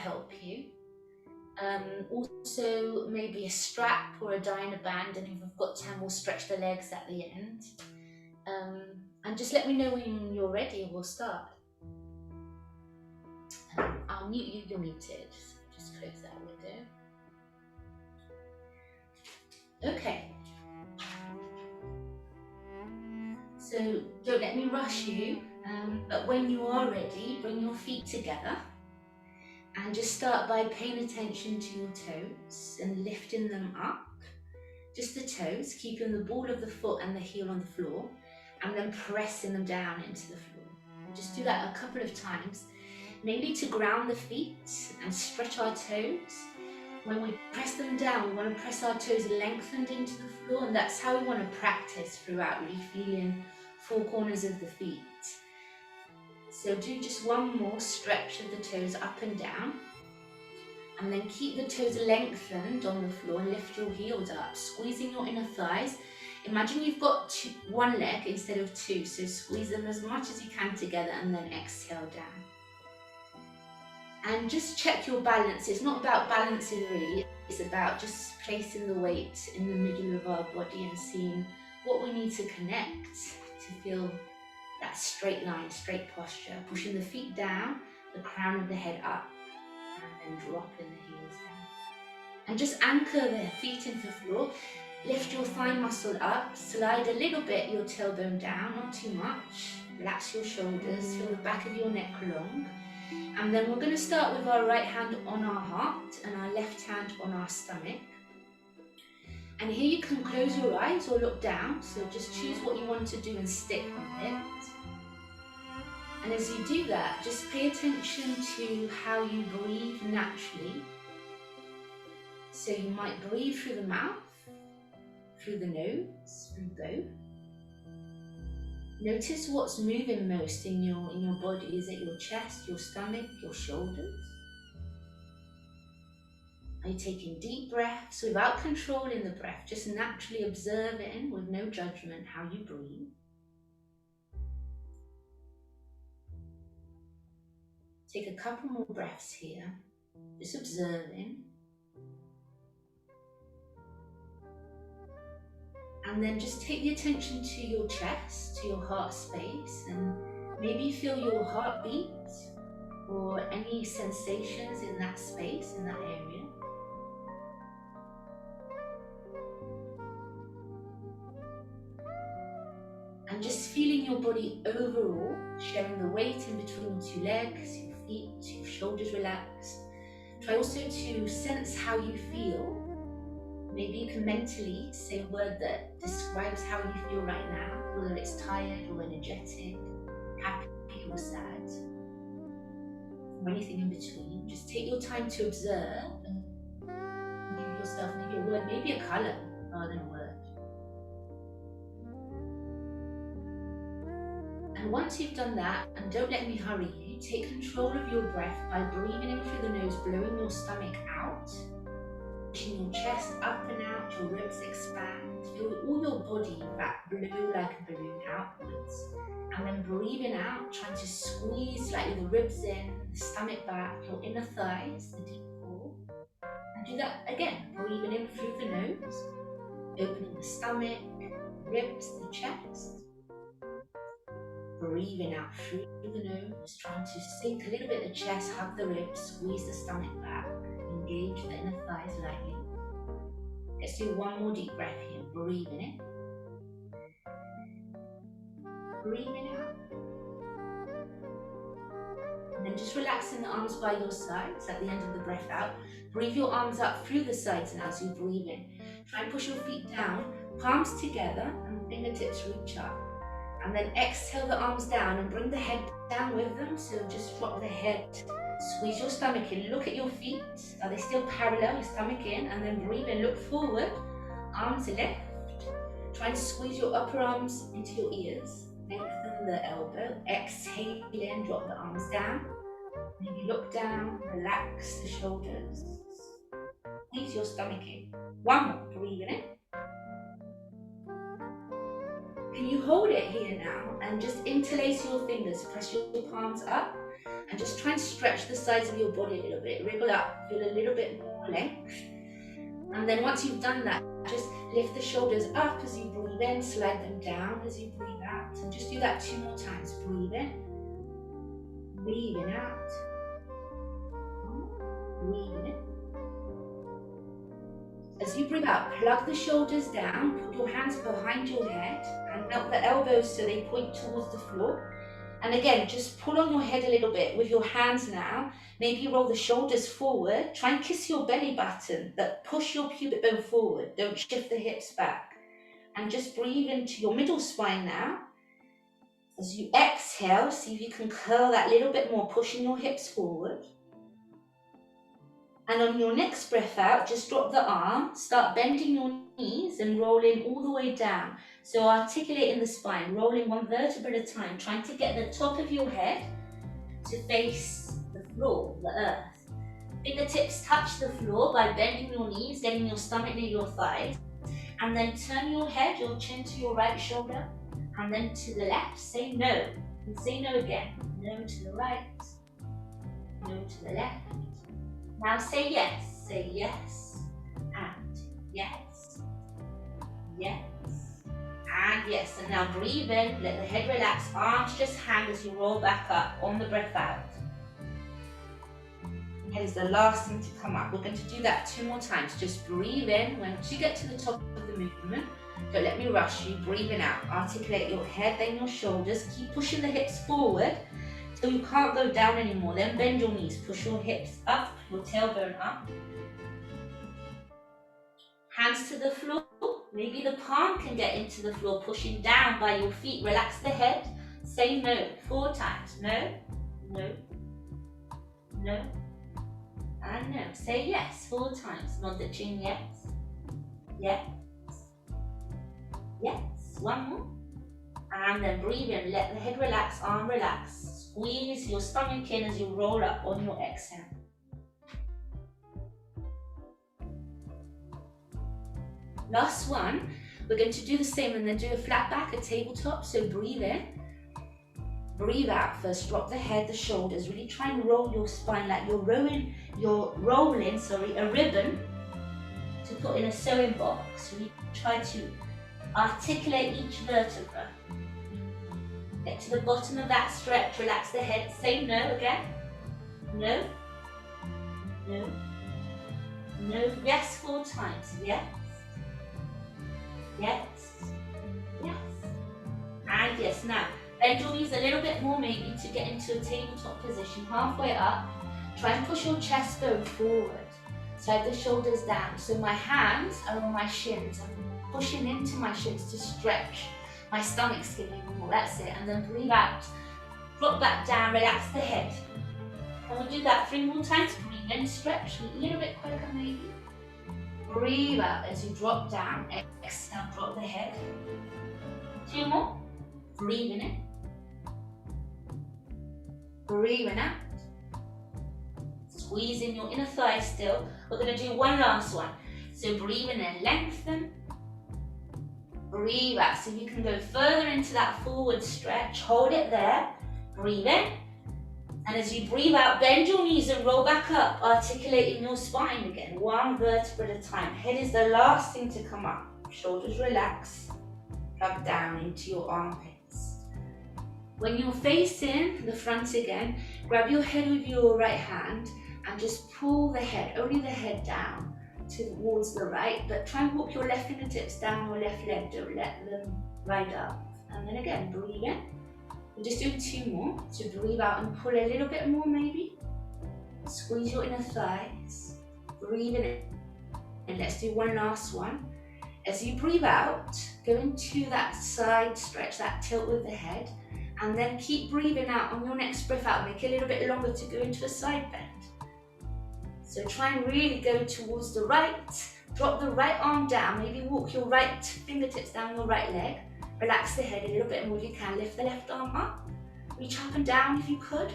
help you. Also maybe a strap or a Dynaband, and if we've got time we'll stretch the legs at the end. And just let me know when you're ready and we'll start. I'll mute you, you're muted. Just close that window. Okay. So don't let me rush you, but when you are ready, bring your feet together and just start by paying attention to your toes and lifting them up. Just the toes, keeping the ball of the foot and the heel on the floor, and then pressing them down into the floor. Just do that a couple of times, maybe to ground the feet and stretch our toes. When we press them down, we want to press our toes lengthened into the floor, and that's how we want to practice throughout, really feeling four corners of the feet. So do just one more stretch of the toes up and down, and then keep the toes lengthened on the floor and lift your heels up, squeezing your inner thighs. Imagine you've got one leg instead of two, so squeeze them as much as you can together and then exhale down. And just check your balance. It's not about balancing really, it's about just placing the weight in the middle of our body and seeing what we need to connect to feel that straight line, straight posture. Pushing the feet down, the crown of the head up, and then dropping the heels down. And just anchor the feet into the floor. Lift your thigh muscle up, slide a little bit your tailbone down, not too much. Relax your shoulders, feel the back of your neck long. And then we're going to start with our right hand on our heart and our left hand on our stomach. And here you can close your eyes or look down, so just choose what you want to do and stick with it. And as you do that, just pay attention to how you breathe naturally. So you might breathe through the mouth, through the nose, through both. Notice what's moving most in your body. Is it your chest, your stomach, your shoulders? Are you taking deep breaths without controlling the breath, just naturally observing with no judgment how you breathe? Take a couple more breaths here, just observing. And then just take the attention to your chest, to your heart space, and maybe feel your heartbeat or any sensations in that space, in that area. And just feeling your body overall, sharing the weight in between your two legs, your feet, your shoulders relaxed. Try also to sense how you feel. Maybe you can mentally say a word that describes how you feel right now, whether it's tired or energetic, happy or sad, or anything in between. Just take your time to observe and give yourself maybe a word, maybe a colour rather than a word. And once you've done that, and don't let me hurry you, take control of your breath by breathing in through the nose, blowing your stomach out. Pushing your chest up and out, your ribs expand. Feel all your body that blow like a balloon outwards. And then breathing out, trying to squeeze slightly the ribs in, the stomach back, your inner thighs, the deep core. And do that again, breathing in through the nose, opening the stomach, ribs, the chest. Breathing out through the nose, trying to sink a little bit the chest, hug the ribs, squeeze the stomach back. Engage the inner thighs lightly. Let's do one more deep breath here. Breathing in. Breathing out. And then just relaxing the arms by your sides at the end of the breath out. Breathe your arms up through the sides now as you breathe in. Try and push your feet down, palms together and fingertips reach up. And then exhale the arms down and bring the head down with them. So just drop the head. Squeeze your stomach in, look at your feet, are they still parallel, your stomach in, and then breathe in, look forward, arms left. Try and squeeze your upper arms into your ears, lengthen the elbow, exhale in, drop the arms down, maybe look down, relax the shoulders, squeeze your stomach in. One more, breathing in. Can you hold it here now and just interlace your fingers, press your palms up, and just try and stretch the sides of your body a little bit. Wriggle up, feel a little bit more length. And then once you've done that, just lift the shoulders up as you breathe in, slide them down as you breathe out. And just do that 2 more times. Breathe in, breathing out, breathing in. As you breathe out, plug the shoulders down, put your hands behind your head and melt the elbows so they point towards the floor. And again, just pull on your head a little bit with your hands now. Maybe roll the shoulders forward. Try and kiss your belly button, but push your pubic bone forward. Don't shift the hips back. And just breathe into your middle spine now. As you exhale, see if you can curl that little bit more, pushing your hips forward. And on your next breath out, just drop the arm, start bending your knees and rolling all the way down. So articulating the spine, rolling 1 vertebra at a time, trying to get the top of your head to face the floor, the earth. Fingertips touch the floor by bending your knees, getting your stomach near your thighs. And then turn your head, your chin to your right shoulder, and then to the left. Say no, and say no again. No to the right, no to the left. Now say yes, and yes, yes, and yes. And now breathe in, let the head relax, arms just hang as you roll back up on the breath out. Head is the last thing to come up. We're going to do that 2 more times. Just breathe in. Once you get to the top of the movement, don't let me rush you, breathing out. Articulate your head, then your shoulders. Keep pushing the hips forward till you can't go down anymore. Then bend your knees, push your hips up, your tailbone up. Hands to the floor. Maybe the palm can get into the floor, pushing down by your feet. Relax the head. Say no 4 times. No, no, no, and no. Say yes 4 times. Nod the chin. Yes, yes, yes. 1 more. And then breathe in. Let the head relax, arm relax. Squeeze your stomach in as you roll up on your exhale. Last one, we're going to do the same and then do a flat back, a tabletop. So breathe in, breathe out. First drop the head, the shoulders. Really try and roll your spine like you're rolling a ribbon to put in a sewing box. Really try to articulate each vertebra. Get to the bottom of that stretch, relax the head. Say no again. No, no, no. Yes 4 times. Yes, yes, yes, and yes. Now bend your knees a little bit more maybe to get into a tabletop position. Halfway up, try and push your chest bone forward. Slide the shoulders down. So my hands are on my shins. I'm pushing into my shins to stretch my stomach skin even more. That's it. And then breathe out. Drop back down, relax the head. And we'll do that 3 more times. Breathe in, stretch a little bit quicker maybe. Breathe out as you drop down. Exhale, drop the head. 2 more. Breathing in. Breathing out. Squeezing your inner thigh still. We're going to do 1 last one. So breathing in, lengthen. Breathe out. So you can go further into that forward stretch. Hold it there. Breathe in. And as you breathe out, bend your knees and roll back up, articulating your spine again. 1 vertebra at a time. Head is the last thing to come up. Shoulders relax. Plug down into your armpits. When you're facing the front again, grab your head with your right hand and just pull the head, only the head down towards the right, but try and walk your left fingertips down your left leg. Don't let them ride up. And then again, breathe in. We're just doing 2 more. So breathe out and pull a little bit more maybe. Squeeze your inner thighs. Breathe in. And let's do 1 last one. As you breathe out, go into that side stretch, that tilt with the head. And then keep breathing out on your next breath out. Make it a little bit longer to go into a side bend. So try and really go towards the right. Drop the right arm down. Maybe walk your right fingertips down your right leg. Relax the head a little bit more if you can. Lift the left arm up. Reach up and down if you could.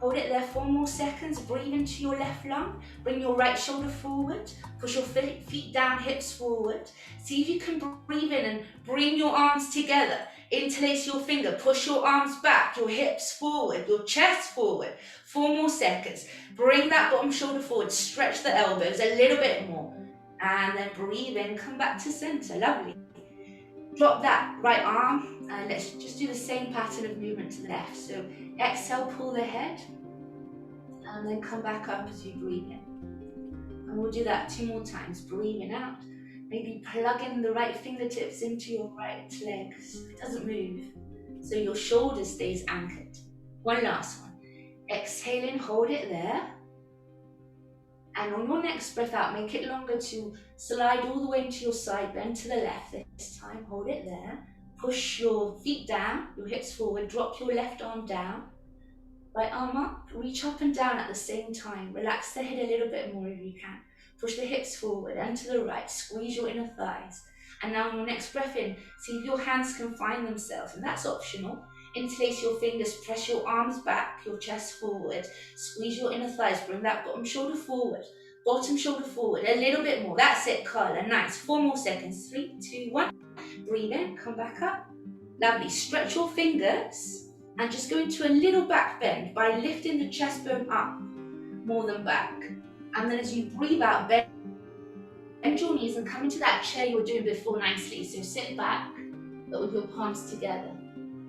Hold it there 4 more seconds. Breathe into your left lung. Bring your right shoulder forward. Push your feet down, hips forward. See if you can breathe in and bring your arms together. Interlace your finger. Push your arms back, your hips forward, your chest forward. 4 more seconds. Bring that bottom shoulder forward. Stretch the elbows a little bit more. And then breathe in. Come back to center. Lovely. Drop that right arm. And let's just do the same pattern of movement to the left. So exhale, pull the head. And then come back up as you breathe in. And we'll do that 2 more times. Breathing out. Maybe plug in the right fingertips into your right leg so it doesn't move. So your shoulder stays anchored. One last one. Exhaling, hold it there. And on your next breath out, make it longer to slide all the way into your side, bend to the left this time. Hold it there. Push your feet down, your hips forward. Drop your left arm down. Right arm up, reach up and down at the same time. Relax the head a little bit more if you can. Push the hips forward and to the right. Squeeze your inner thighs. And now on your next breath in, see if your hands can find themselves. And that's optional. Interlace your fingers, press your arms back, your chest forward. Squeeze your inner thighs, bring that bottom shoulder forward. Bottom shoulder forward, a little bit more. That's it, Carla. Nice. 4 more seconds. 3, 2, 1. Breathe in, come back up. Lovely. Stretch your fingers. And just go into a little back bend by lifting the chest bone up more than back. And then as you breathe out, bend your knees and come into that chair you were doing before nicely. So sit back, but with your palms together.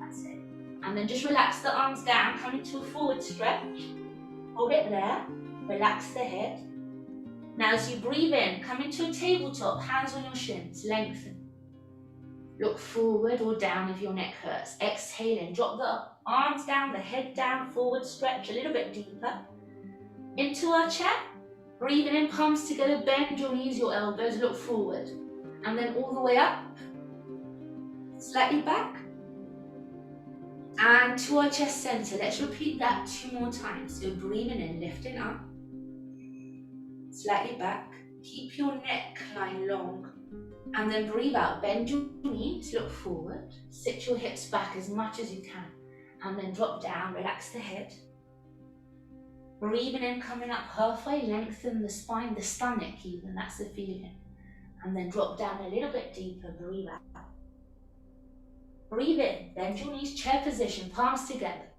That's it. And then just relax the arms down, come into a forward stretch. Hold it there, relax the head. Now as you breathe in, come into a tabletop, hands on your shins, lengthen. Look forward or down if your neck hurts. Exhaling, drop the arms down, the head down, forward stretch a little bit deeper. Into our chair, breathing in, palms together, bend your knees, your elbows, look forward. And then all the way up, slightly back. And to our chest center, let's repeat that 2 more times. So breathing in, lifting up, slightly back. Keep your neckline long. And then breathe out, bend your knees, look forward, sit your hips back as much as you can, and then drop down, relax the head. Breathing in, coming up halfway, lengthen the spine, the stomach even, that's the feeling. And then drop down a little bit deeper, breathe out. Breathe in, bend your knees, chair position, palms together.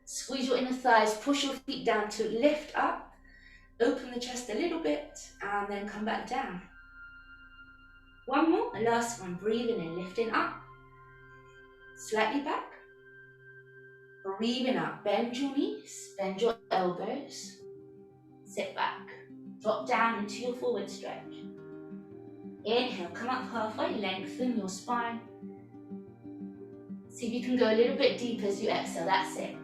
Squeeze your inner thighs, push your feet down to lift up, open the chest a little bit, and then come back down. One more, the last one, breathing in, lifting up, slightly back, breathing up, bend your knees, bend your elbows, sit back, drop down into your forward stretch. Inhale, come up halfway, lengthen your spine. See if you can go a little bit deeper as you exhale, that's it.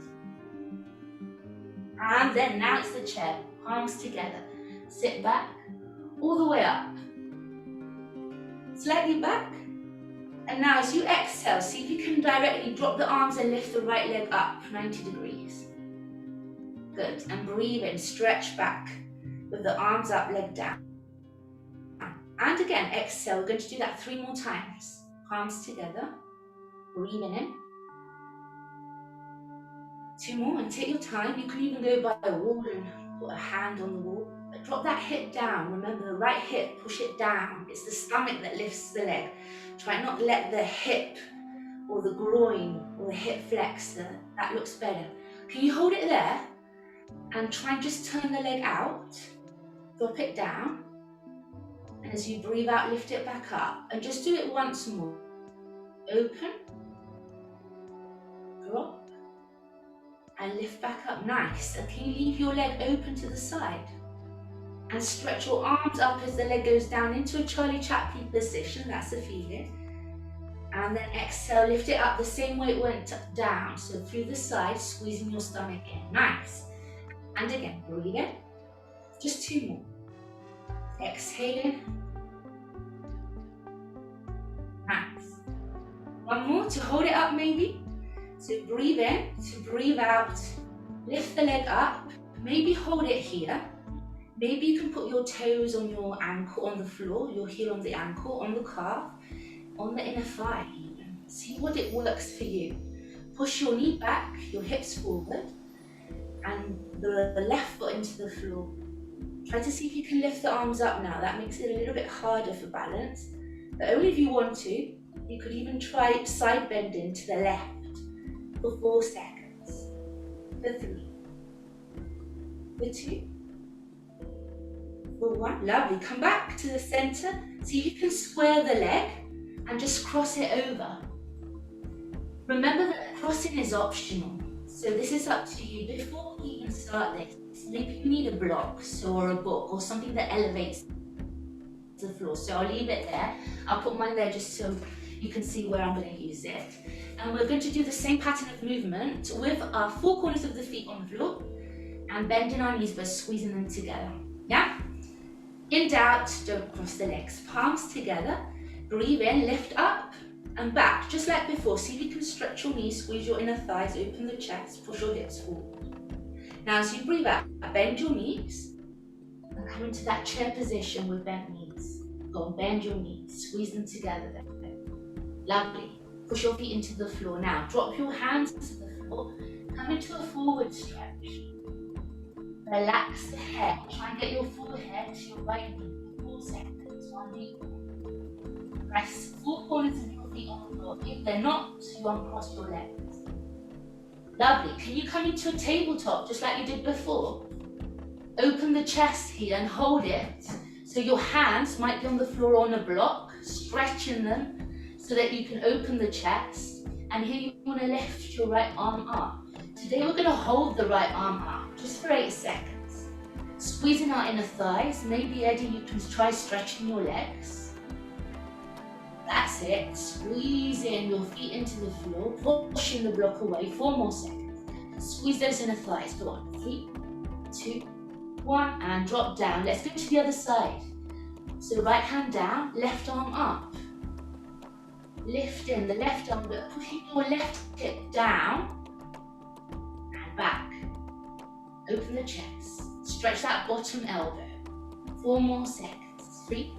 And then now it's the chair, palms together, sit back, all the way up. Slightly back, and now as you exhale, see if you can directly drop the arms and lift the right leg up 90 degrees. Good, and breathe in, stretch back with the arms up, leg down. And again, exhale, we're going to do that 3 more times. Palms together, breathing in. 2 more, and take your time. You can even go by a wall and put a hand on the wall. But drop that hip down. Remember, the right hip, push it down. It's the stomach that lifts the leg. Try not to let the hip or the groin or the hip flex. That looks better. Can you hold it there? And try and just turn the leg out. Drop it down. And as you breathe out, lift it back up. And just do it once more. Open. Drop. And lift back up. Nice. And can you leave your leg open to the side? And stretch your arms up as the leg goes down into a Charlie Chaplin position. That's the feeling. And then exhale, lift it up the same way it went down. So through the side, squeezing your stomach in. Nice. And again, breathe in. Just 2 more. Exhaling. Nice. 1 more to hold it up maybe. So breathe in, to breathe out. Lift the leg up. Maybe hold it here. Maybe you can put your toes on your ankle, on the floor, your heel on the ankle, on the calf, on the inner thigh even. See what it works for you. Push your knee back, your hips forward. and the left foot into the floor. Try to see if you can lift the arms up now. That makes it a little bit harder for balance, but only if you want to. You could even try side bending to the left for 4 seconds. For 3, for 2, for 1. Lovely. Come back to the center. See if you can square the leg and just cross it over. Remember that crossing is optional, so this is up to you. Before we even start this, maybe you need a block or a book or something that elevates the floor. So I'll leave it there. I'll put mine there just so you can see where I'm going to use it. And we're going to do the same pattern of movement with our 4 corners of the feet on the floor and bending our knees but squeezing them together. Yeah? In doubt, don't cross the legs. Palms together. Breathe in, lift up and back, just like before. See if you can stretch your knees, squeeze your inner thighs, open the chest, push your hips forward. Now as you breathe out, bend your knees and come into that chair position with bent knees. Go and bend your knees, squeeze them together then. Lovely. Push your feet into the floor. Now drop your hands to the floor, come into a forward stretch. Relax the head, try and get your forehead to your right knee for 4 seconds. 1 deep. Press 4 corners of your feet on the floor. If they're not, you uncross your legs. Lovely. Can you come into a tabletop just like you did before? Open the chest here and hold it. So your hands might be on the floor on a block, stretching them so that you can open the chest. And here you want to lift your right arm up. Today we're going to hold the right arm up just for 8 seconds. Squeezing our inner thighs. Maybe, Eddie, you can try stretching your legs. That's it. Squeezing your feet into the floor, pushing the block away. 4 more seconds. Squeeze those inner thighs. Go on. 3, 2, 1, and drop down. Let's go to the other side. So right hand down, left arm up. Lifting the left arm, but pushing your left hip down and back. Open the chest. Stretch that bottom elbow. 4 more seconds. 3,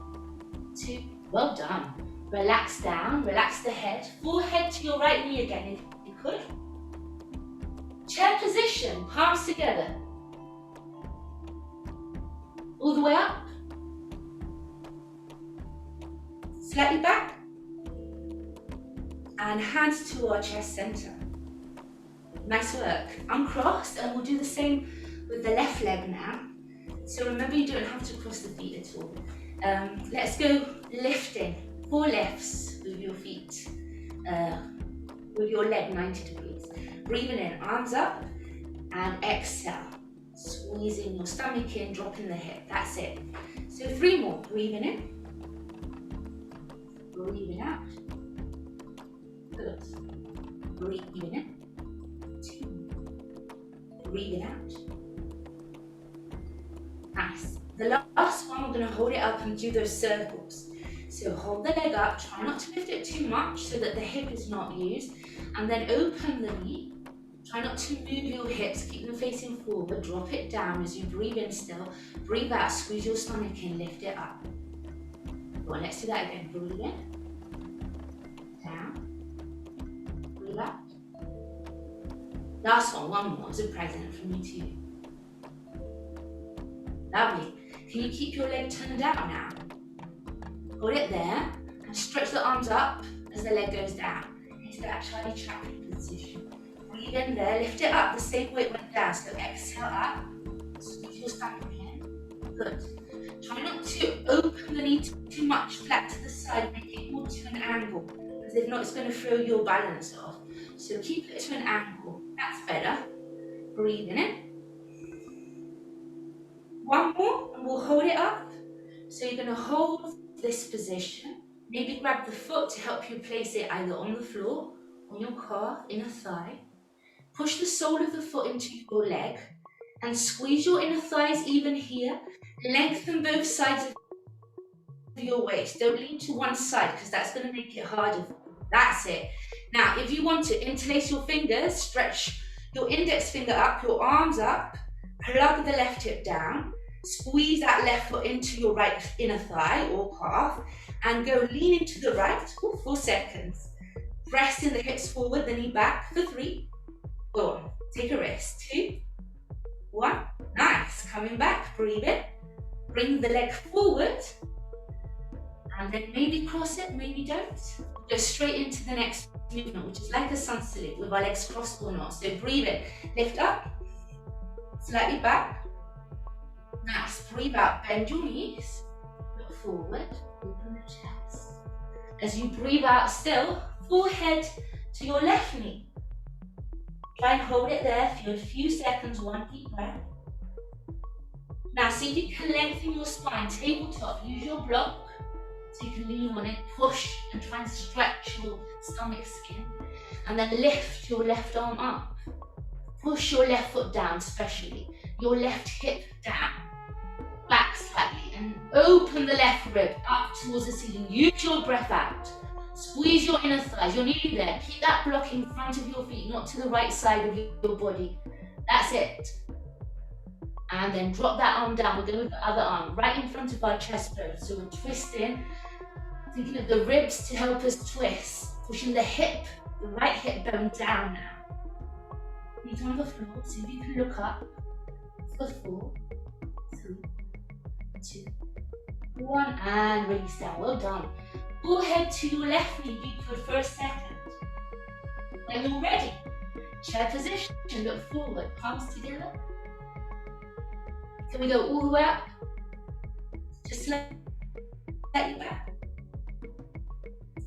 2, well done. Relax down, relax the head. Forehead to your right knee again if you could. Chair position, palms together. All the way up. Slightly back. And hands to our chest center. Nice work. Uncross, and we'll do the same with the left leg now. So remember, you don't have to cross the feet at all. Let's go lifting. 4 lifts with your feet, with your leg 90 degrees. Breathing in, arms up, and exhale. Squeezing your stomach in, dropping the hip. That's it. So 3 more. Breathing in. Breathing out. Good. Breathing in. 2. Breathing out. Nice. The last one, we're going to hold it up and do those circles. So hold the leg up, try not to lift it too much so that the hip is not used, and then open the knee. Try not to move your hips, keep them facing forward, drop it down as you breathe in still. Breathe out, squeeze your stomach in, lift it up. Go on, let's do that again. Breathe in, down, breathe out. Last one more, it's a present from me to you. Lovely. Can you keep your leg turned out now? Hold it there and stretch the arms up as the leg goes down into that Charlie Chaplin position. Breathe in there, lift it up the same way it went down. So exhale up, squeeze your stomach in. Good. Try not to open the knee too much flat to the side, make it more to an angle, because if not, it's going to throw your balance off. So keep it to an angle. That's better. Breathing in. 1 more, and we'll hold it up. So you're going to hold this position. Maybe grab the foot to help you place it either on the floor, on your calf, inner thigh. Push the sole of the foot into your leg and squeeze your inner thighs even here. Lengthen both sides of your waist. Don't lean to one side because that's going to make it harder. That's it. Now, if you want to interlace your fingers, stretch your index finger up, your arms up, plug the left hip down, squeeze that left foot into your right inner thigh or calf, and go lean into the right for 4 seconds. Pressing the hips forward, the knee back for 3. Go on, take a rest. 2, 1. Nice. Coming back, breathe in. Bring the leg forward. And then maybe cross it, maybe don't. Go straight into the next movement, which is like a sun salute with our legs crossed or not. So breathe in, lift up, slightly back. Nice. Breathe out, bend your knees, look forward, open the chest. As you breathe out still, forehead to your left knee. Try and hold it there for a few seconds, one deep breath. Now see if you can lengthen your spine, tabletop, use your block so you can lean on it, push and try and stretch your stomach skin. And then lift your left arm up. Push your left foot down, especially your left hip down. Back slightly and open the left rib up towards the ceiling. Use your breath out. Squeeze your inner thighs. You're nearly there. Keep that block in front of your feet, not to the right side of your body. That's it. And then drop that arm down. We're going with the other arm right in front of our chest bone. So we're twisting, thinking of the ribs to help us twist. Pushing the hip, the right hip bone down now. Feet on the floor, so if you can look up for 4, 3, 2, 1, and release down. Well done. Forehead to your left knee, you could for a second. When you're ready, chair position, look forward, palms together. Can we go all the way up? Just slightly back.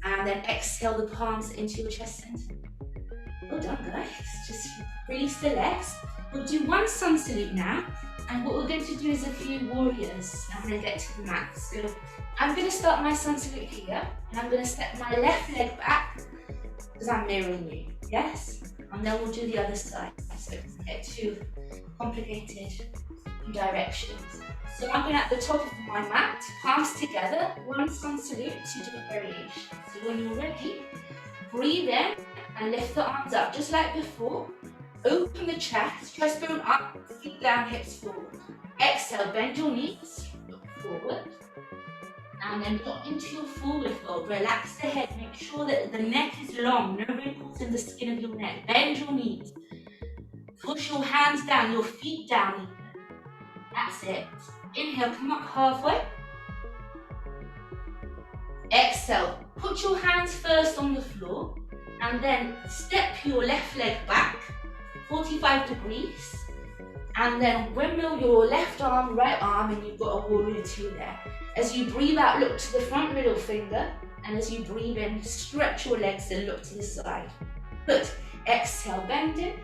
And then exhale the palms into your chest center. Well done, guys. Just release the legs. We'll do one sun salute now. And what we're going to do is a few warriors. I'm going to get to the mat. So I'm going to start my sun salute here. And I'm going to step my left leg back because I'm mirroring you. Yes? And then we'll do the other side. So it's not get too complicated directions. So I'm going at the top of my mat, palms together, one sun salute, 2 different variations. So when you're ready, breathe in and lift the arms up just like before. Open the chest bone up, feet down, hips forward. Exhale, bend your knees, look forward. And then drop into your forward fold. Relax the head, make sure that the neck is long, no wrinkles in the skin of your neck. Bend your knees. Push your hands down, your feet down even. That's it. Inhale, come up halfway. Exhale, put your hands first on the floor and then step your left leg back 45 degrees and then windmill your left arm, right arm, and you've got a warrior 2 there. As you breathe out, look to the front middle finger, and as you breathe in, stretch your legs and look to the side. Good. Exhale, bending,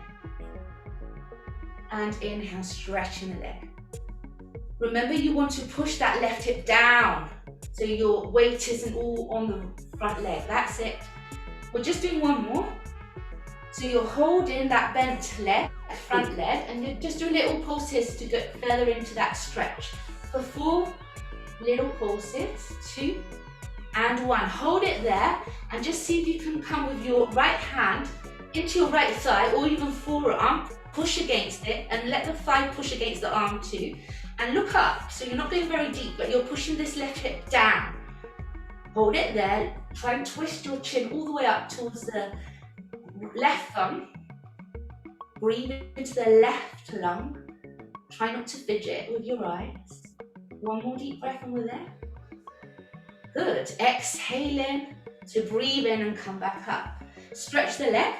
and inhale, stretching the leg. Remember, you want to push that left hip down so your weight isn't all on the front leg. That's it. We're just doing one more. So you're holding that bent leg, front leg, and you're just doing little pulses to get further into that stretch. For 4 little pulses, 2 and 1. Hold it there and just see if you can come with your right hand into your right thigh or even forearm, push against it and let the thigh push against the arm too. And look up, so you're not going very deep, but you're pushing this left hip down. Hold it there, try and twist your chin all the way up towards the left thumb. Breathe into the left lung. Try not to fidget with your eyes. One more deep breath and we're there. Good, exhaling to breathe in and come back up. Stretch the leg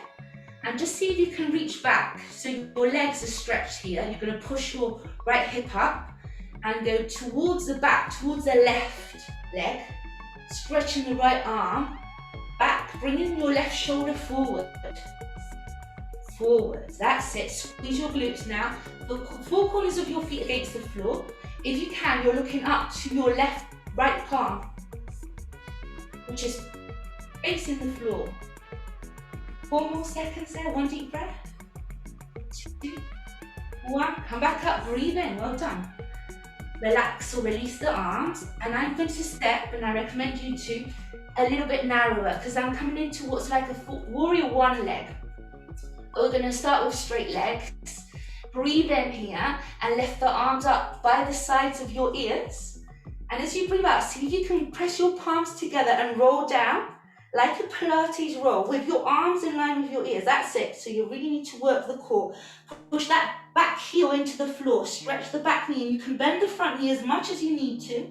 and just see if you can reach back. So your legs are stretched here. You're going to push your right hip up and go towards the back, towards the left leg. Stretching the right arm back, bringing your left shoulder forward. Forward, that's it. Squeeze your glutes now. The 4 corners of your feet against the floor. If you can, you're looking up to your right palm, which is facing the floor. 4 more seconds there, 1 deep breath. 2, 1, come back up, breathe in, well done. Relax or release the arms, and I'm going to step, and I recommend you to a little bit narrower because I'm coming into what's like a warrior 1 leg. We're going to start with straight legs. Breathe in here and lift the arms up by the sides of your ears. And as you breathe out, see if you can press your palms together and roll down like a Pilates roll with your arms in line with your ears. That's it. So you really need to work the core. Push that back heel into the floor. Stretch the back knee, and you can bend the front knee as much as you need to,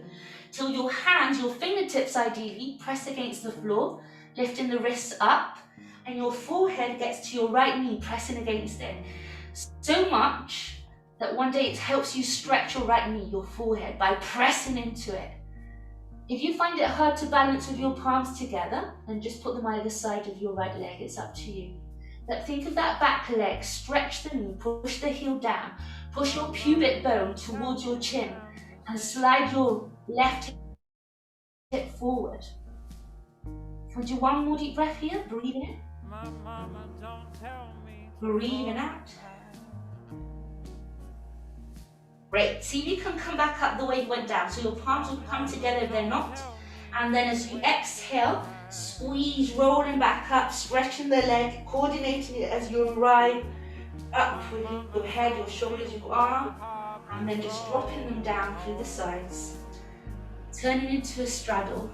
till your hands, your fingertips ideally, press against the floor, lifting the wrists up, and your forehead gets to your right knee, pressing against it. So much that one day it helps you stretch your right knee, your forehead, by pressing into it. If you find it hard to balance with your palms together, then just put them either side of your right leg, it's up to you. But think of that back leg, stretch the knee, push the heel down, push your pubic bone towards your chin, and slide your left hip forward. Can we do one more deep breath here? Breathe in. Breathing out. Great. See if you can come back up the way you went down. So your palms will come together if they're not. And then as you exhale, squeeze, rolling back up, stretching the leg, coordinating it as you arrive up with your head, your shoulders, your arm, and then just dropping them down through the sides. Turning into a straddle.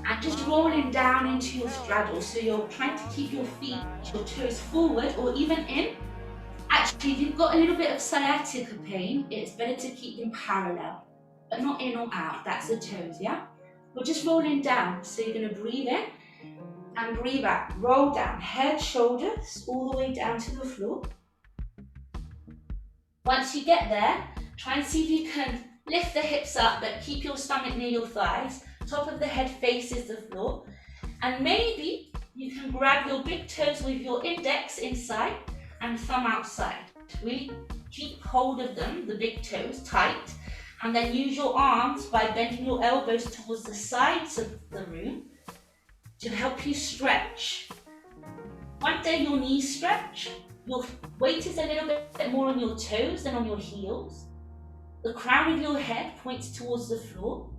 And just rolling down into your straddle. So you're trying to keep your feet, your toes forward or even in. Actually, if you've got a little bit of sciatica pain, it's better to keep them parallel, but not in or out. That's the toes, yeah? We're just rolling down. So you're going to breathe in and breathe out. Roll down, head, shoulders, all the way down to the floor. Once you get there, try and see if you can lift the hips up, but keep your stomach near your thighs. Top of the head faces the floor. And maybe you can grab your big toes with your index inside and thumb outside. Really keep hold of them, the big toes, tight. And then use your arms by bending your elbows towards the sides of the room to help you stretch. One day your knees stretch, your weight is a little bit more on your toes than on your heels. The crown of your head points towards the floor,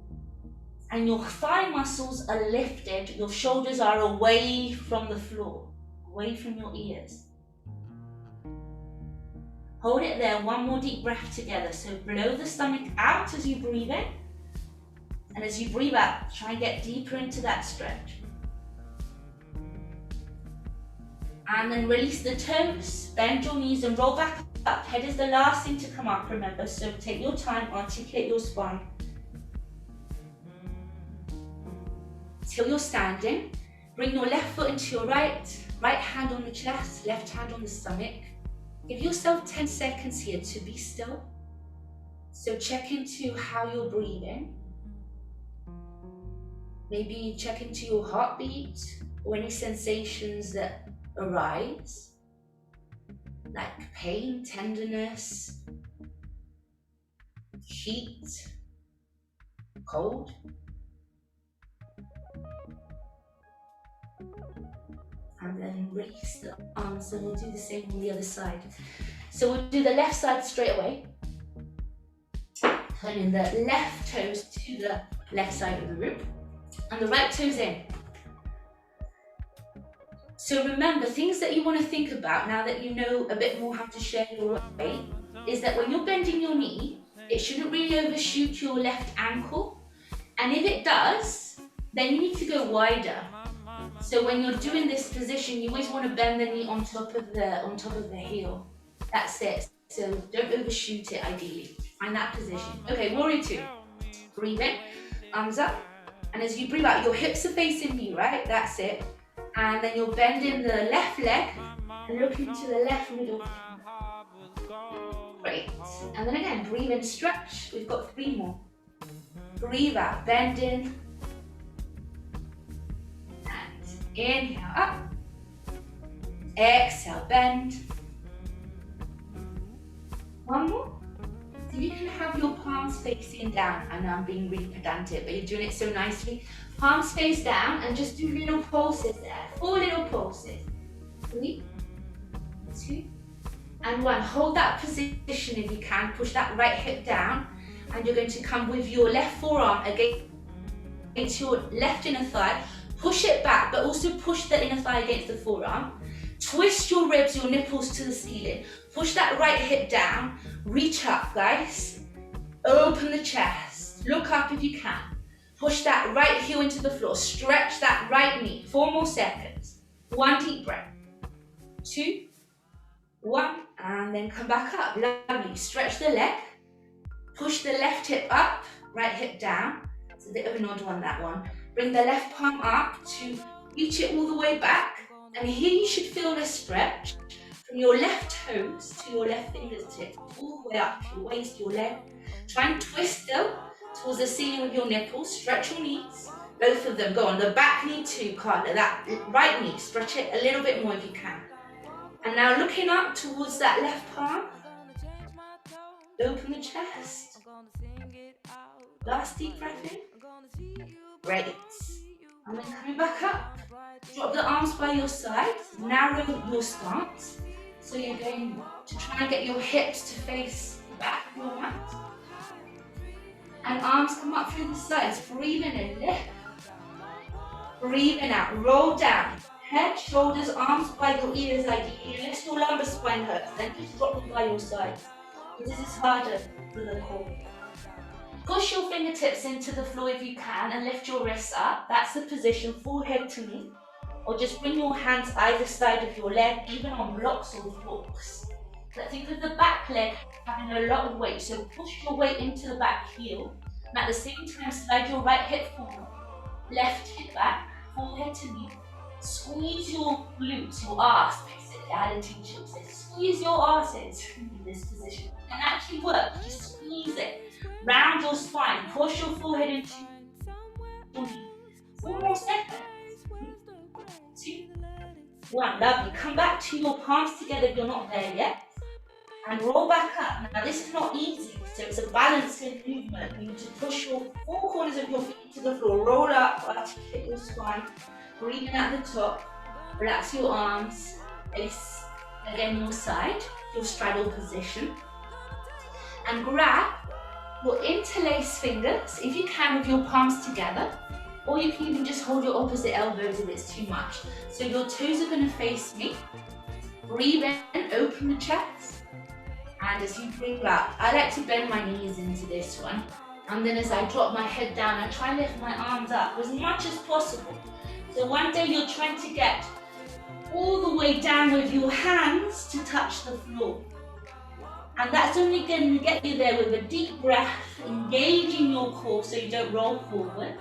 and your thigh muscles are lifted, your shoulders are away from the floor, away from your ears. Hold it there, one more deep breath together. So blow the stomach out as you breathe in. And as you breathe out, try and get deeper into that stretch. And then release the toes, bend your knees and roll back up. Head is the last thing to come up, remember. So take your time, articulate your spine. Till you're standing, bring your left foot into your right hand on the chest, left hand on the stomach. Give yourself 10 seconds here to be still. So check into how you're breathing. Maybe check into your heartbeat or any sensations that arise, like pain, tenderness, heat, cold. And then release the arms, and we'll do the same on the other side. So we'll do the left side straight away. Turning the left toes to the left side of the room, and the right toes in. So remember, things that you want to think about now that you know a bit more how to share your weight, is that when you're bending your knee, it shouldn't really overshoot your left ankle. And if it does, then you need to go wider. So when you're doing this position, you always want to bend the knee on top of the heel. That's it. So don't overshoot it ideally. Find that position. Okay, warrior two. Breathe in, arms up. And as you breathe out, your hips are facing you, right? That's it. And then you're bending the left leg and looking to the left middle. Great. And then again, breathe in, stretch. We've got 3 more. Breathe out, bend in. Inhale up, exhale, bend. One more. So you can have your palms facing down. I know I'm being really pedantic, but you're doing it so nicely. Palms face down and just do little pulses there. 4 little pulses. 3, 2, and 1. Hold that position if you can. Push that right hip down, and you're going to come with your left forearm against your left inner thigh. Push it back, but also push the inner thigh against the forearm. Twist your ribs, your nipples to the ceiling. Push that right hip down. Reach up, guys. Open the chest. Look up if you can. Push that right heel into the floor. Stretch that right knee. 4 more seconds. 1 deep breath. 2, 1, And then come back up. Lovely. Stretch the leg. Push the left hip up, right hip down. It's a bit of an odd one, that one. Bring the left palm up to reach it all the way back. And here you should feel a stretch from your left toes to your left fingertips, all the way up your waist, your leg. Try and twist still towards the ceiling with your nipples. Stretch your knees, both of them. Go on the back knee too, Carla. That right knee, stretch it a little bit more if you can. And now looking up towards that left palm. Open the chest. Last deep breath in. Great. And then coming back up. Drop the arms by your sides. Narrow your stance. So you're going to try and get your hips to face the back of your mat. And arms come up through the sides. Breathe in and lift. Breathe in out. Roll down. Head, shoulders, arms by your ears ideally. Unless your lumbar spine hurts, then just drop them by your sides. This is harder for the core. Push your fingertips into the floor if you can and lift your wrists up. That's the position, forehead to knee. Or just bring your hands either side of your leg, even on blocks or forks. But think of the back leg having a lot of weight, so push your weight into the back heel. And at the same time, slide your right hip forward. Left hip back, forehead to knee. Squeeze your glutes, your arse, basically. I had a teacher who said, squeeze your arses in this position. And actually work, just squeeze it. Round your spine, push your forehead into your knee. 4 more seconds. 2, 1, lovely. Come back to your palms together if you're not there yet. And roll back up. Now this is not easy, so it's a balancing movement. You need to push your 4 corners of your feet to the floor. Roll up, articulate your spine. Breathing at the top. Relax your arms. Face again your side, your straddle position. And grab your interlace fingers, if you can, with your palms together. Or you can even just hold your opposite elbows if it's too much. So your toes are going to face me. Breathe in, open the chest. And as you breathe out, I like to bend my knees into this one. And then as I drop my head down, I try and lift my arms up as much as possible. So one day you're trying to get all the way down with your hands to touch the floor. And that's only going to get you there with a deep breath, engaging your core so you don't roll forward.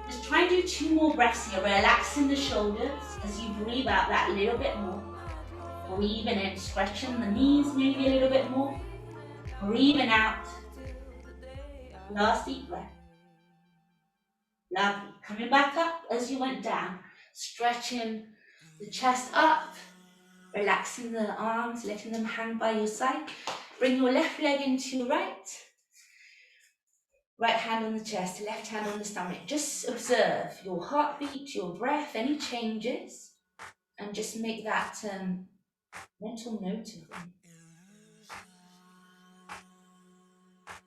Just try and do 2 more breaths here, relaxing the shoulders as you breathe out that little bit more. Breathing in, stretching the knees maybe a little bit more. Breathing out. Last deep breath. Lovely. Coming back up as you went down. Stretching the chest up. Relaxing the arms, letting them hang by your side. Bring your left leg into your right. Right hand on the chest, left hand on the stomach. Just observe your heartbeat, your breath, any changes. And just make that mental note of them.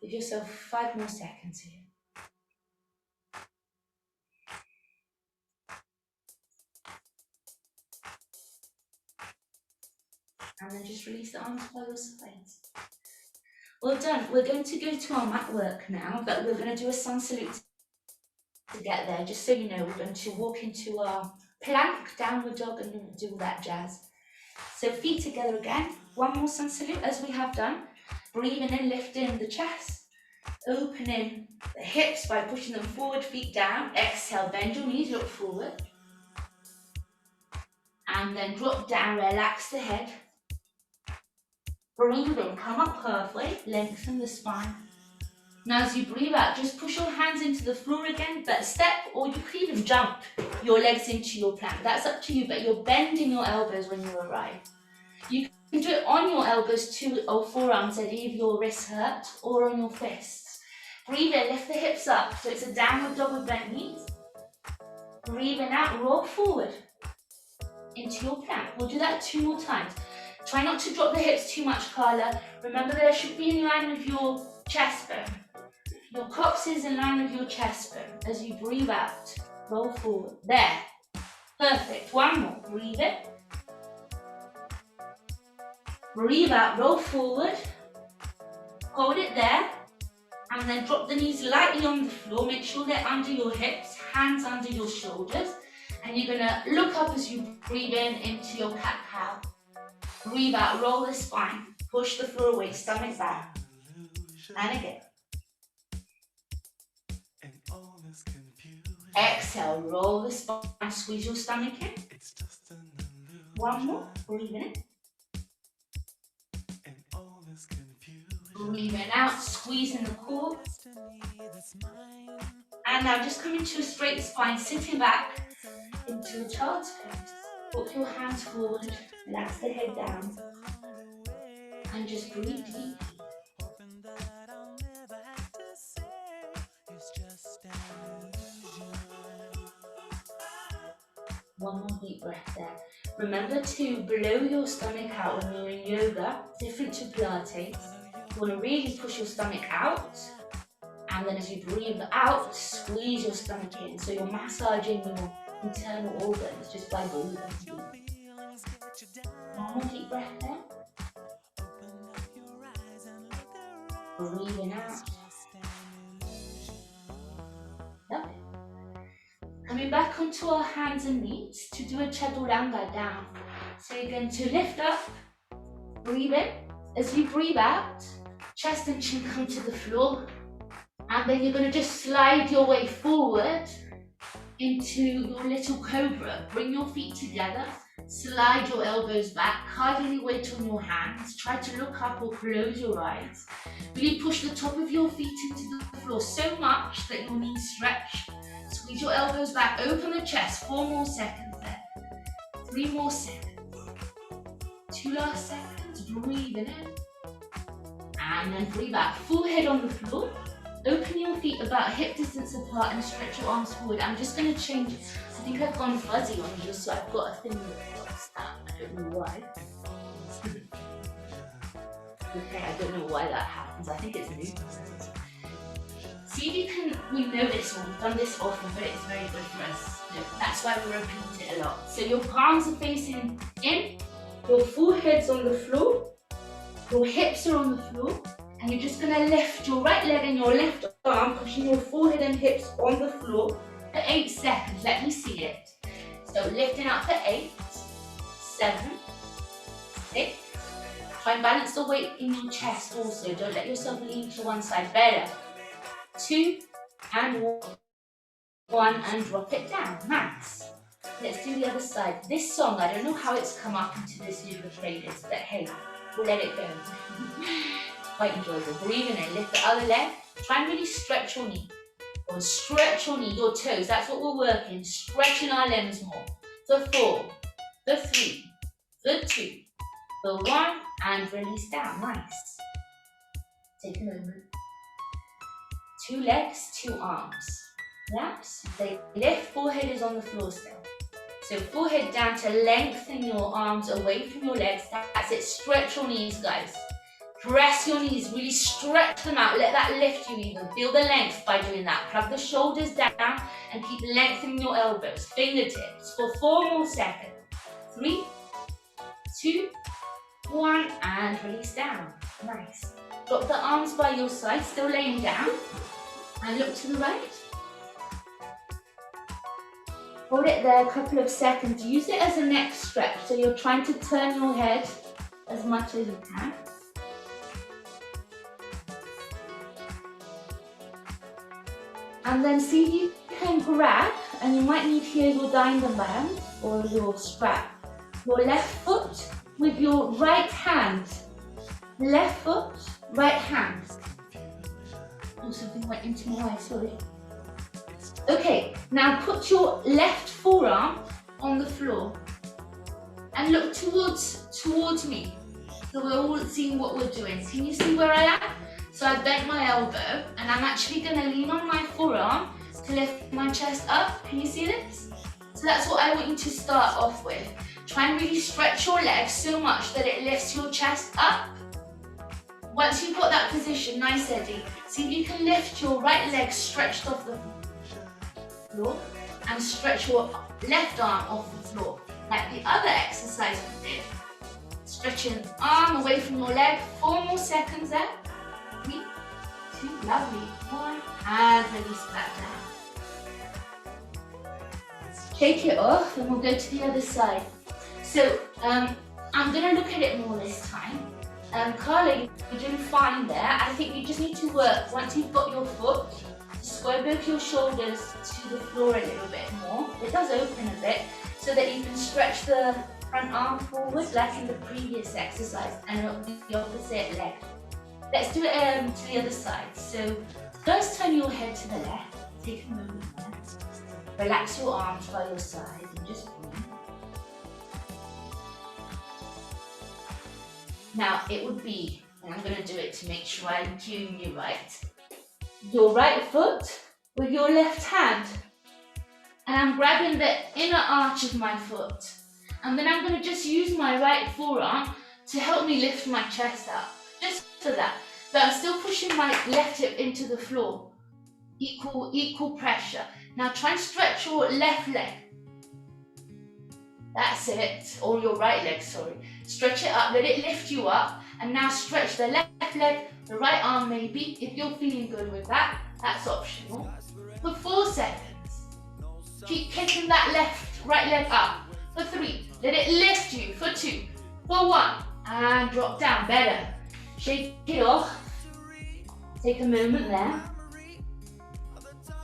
Give yourself 5 more seconds here. And then just release the arms by your sides. Well done. We're going to go to our mat work now, but we're going to do a sun salute to get there. Just so you know, we're going to walk into our plank, downward dog, and do all that jazz. So feet together again. 1 more sun salute as we have done. Breathing in, lifting the chest. Opening the hips by pushing them forward, feet down. Exhale, bend your knees, look forward. And then drop down, relax the head. Breathe in, come up halfway, lengthen the spine. Now as you breathe out, just push your hands into the floor again, but step, or you could even jump your legs into your plank. That's up to you, but you're bending your elbows when you arrive. You can do it on your elbows, 2 or forearms, if your wrists hurt, or on your fists. Breathe in, lift the hips up, so it's a downward dog with bent knees. Breathing out, roll forward into your plank. We'll do that 2 more times. Try not to drop the hips too much, Carla. Remember, they should be in line with your chest bone. Your coccyx in line with your chest bone. As you breathe out, roll forward. There. Perfect. 1 more. Breathe in. Breathe out, roll forward. Hold it there. And then drop the knees lightly on the floor. Make sure they're under your hips, hands under your shoulders. And you're going to look up as you breathe in into your cat-cow. Breathe out, roll the spine. Push the floor away, stomach back. And again. Exhale, roll the spine, squeeze your stomach in. One more, breathe in. Breathe in out, squeeze in the core. And now just come into a straight spine, sitting back into a child's pose. Walk your hands forward, relax the head down. And just breathe deep. One more deep breath there. Remember to blow your stomach out when you're in yoga, different to Pilates. You want to really push your stomach out, and then as you breathe out, squeeze your stomach in. So you're massaging your internal organs just by breathing deep. One more deep breath there. Breathing out. Lovely. Coming back onto our hands and knees to do a chaturanga down. So you're going to lift up, breathe in. As you breathe out, chest and chin come to the floor. And then you're going to just slide your way forward into your little cobra. Bring your feet together, slide your elbows back, hardly weight on your hands. Try to look up or close your eyes. Really push the top of your feet into the floor so much that your knees stretch. Squeeze your elbows back, open the chest. 4 more seconds there. 3 more seconds. 2 last seconds. Breathe in. And then breathe out. Full head on the floor. Open your feet about hip distance apart and stretch your arms forward. I'm just going to change it. I think I've gone fuzzy on you, so I've got a thing that blocks that. I don't know why. Okay, I don't know why that happens. I think it's new. See if you can, we know this one, we've done this often, but it's very good for us. That's why we repeat it a lot. So your palms are facing in, your forehead's on the floor, your hips are on the floor, and you're just going to lift your right leg and your left arm, pushing your forehead and hips on the floor for 8 seconds. Let me see it. So lifting up for 8, 7, 6. Try and balance the weight in your chest also. Don't let yourself lean to one side. Better. 2 and 1 and drop it down. Nice. Let's do the other side. This song, I don't know how it's come up into this yoga playlist, but hey, we'll let it go. Quite enjoyable. Breathe in and lift the other leg. Try and really stretch your knee. Or stretch your knee, your toes. That's what we're working. Stretching our limbs more. For 4, for 3, for 2, for 1, and release down. Nice. Take a moment. 2 legs, 2 arms. Yes, they lift, forehead is on the floor still. So forehead down to lengthen your arms away from your legs. That's it, stretch your knees, guys. Press your knees, really stretch them out. Let that lift you even. Feel the length by doing that. Plug the shoulders down and keep lengthening your elbows. Fingertips for 4 more seconds. 3, 2, 1, and release down. Nice. Drop the arms by your side, still laying down. And look to the right. Hold it there a couple of seconds. Use it as a neck stretch. So you're trying to turn your head as much as you can. And then see if you can grab, and you might need here your diamond band or your strap. Your left foot with your right hand. Left foot, right hand. Oh, something went into my eye, sorry. Okay, now put your left forearm on the floor and look towards me. So we're all seeing what we're doing. Can you see where I am? So I bent my elbow and I'm actually going to lean on my forearm to lift my chest up. Can you see this? So that's what I want you to start off with. Try and really stretch your legs so much that it lifts your chest up. Once you've got that position, nice Eddie, see if you can lift your right leg stretched off the floor and stretch your left arm off the floor, like the other exercise we did. Stretching arm away from your leg, 4 more seconds there. 3, 2, lovely, 1, and release back down. Shake it off and we'll go to the other side. So I'm going to look at it more this time. Carla, you're doing fine there. I think you just need to work, once you've got your foot, square both your shoulders to the floor a little bit more. It does open a bit, so that you can stretch the front arm forward like in the previous exercise, and the opposite leg. Let's do it to the other side. So first turn your head to the left, take a moment there. Relax your arms by your side and just breathe. Now it would be, and I'm going to do it to make sure I'm cueing you right, your right foot with your left hand. And I'm grabbing the inner arch of my foot. And then I'm going to just use my right forearm to help me lift my chest up. Just for that. But I'm still pushing my left hip into the floor. Equal pressure. Now try and stretch your left leg. That's it. Or your right leg, sorry. Stretch it up, let it lift you up. And now stretch the left leg, the right arm maybe. If you're feeling good with that, that's optional. For 4 seconds. Keep kicking that right leg up. For 3. Let it lift you. For 2. For 1. And drop down. Better. Shake it off. Take a moment there.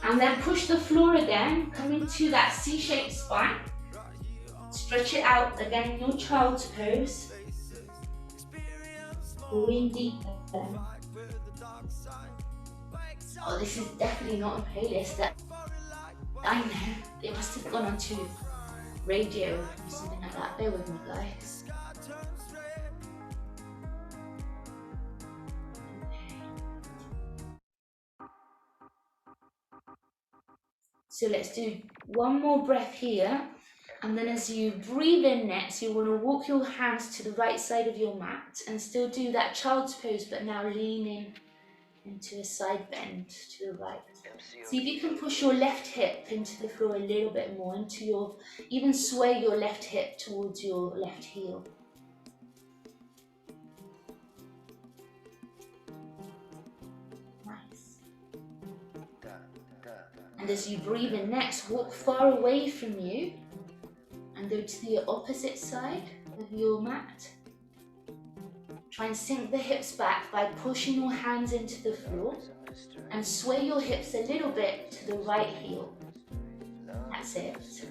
And then push the floor again. Come into that C-shaped spine. Stretch it out again in your child's pose. Going deeper. Oh, this is definitely not a playlist that I know. It must have gone onto radio or something like that. Bear with me, guys. So let's do one more breath here. And then as you breathe in next, you want to walk your hands to the right side of your mat and still do that child's pose, but now leaning into a side bend to the right. See if you can push your left hip into the floor a little bit more, even sway your left hip towards your left heel. Nice. And as you breathe in next, walk far away from you and go to the opposite side of your mat. Try and sink the hips back by pushing your hands into the floor and sway your hips a little bit to the right heel. That's it.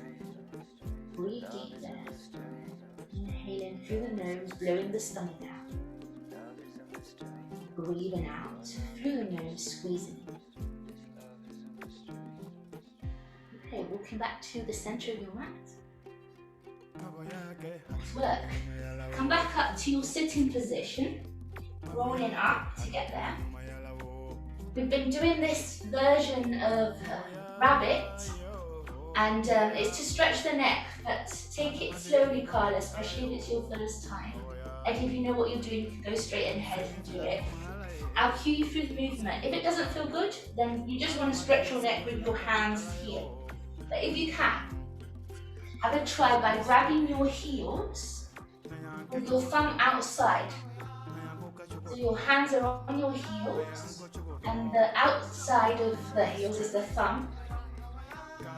Breathe deep there. Inhaling through the nose, blowing the stomach out. Breathing out through the nose, squeezing in. Okay, walking back to the center of your mat. Nice work. Come back up to your sitting position, rolling up to get there. We've been doing this version of rabbit, and it's to stretch the neck, but take it slowly, Carla, especially if it's your first time. And if you know what you're doing, you can go straight ahead and do it. I'll cue you through the movement. If it doesn't feel good, then you just want to stretch your neck with your hands here. But if you can, have a try by grabbing your heels with your thumb outside. So your hands are on your heels, and the outside of the heels is the thumb,